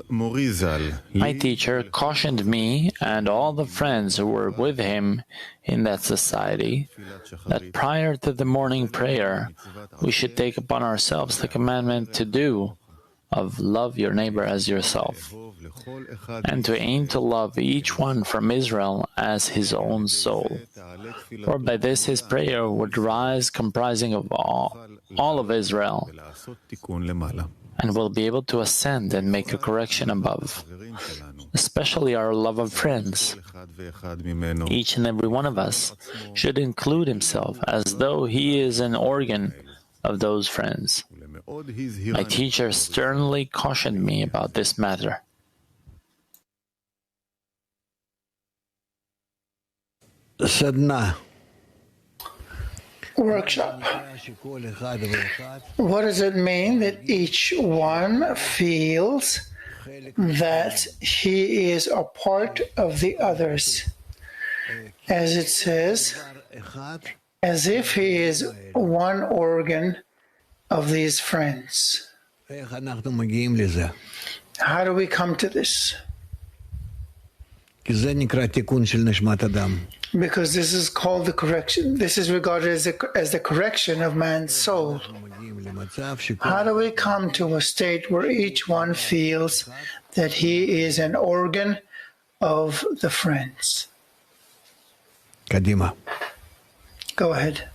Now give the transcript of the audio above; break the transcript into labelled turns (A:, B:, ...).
A: My teacher cautioned me and all the friends who were with him in that society that prior to the morning prayer we should take upon ourselves the commandment to do of love your neighbor as yourself, and to aim to love each one from Israel as his own soul. For by this his prayer would rise comprising of all of Israel, and will be able to ascend and make a correction above, especially our love of friends. Each and every one of us should include himself as though he is an organ of those friends. My teacher sternly cautioned me about this matter.
B: Sadhana.
C: Workshop. What does it mean that each one feels that he is a part of the others? As it says, as if he is one organ of these friends. How do we come to this? Because this is called the correction. This is regarded as the correction of man's soul. How do we come to a state where each one feels that he is an organ of the friends?
B: Kadima.
C: Go ahead.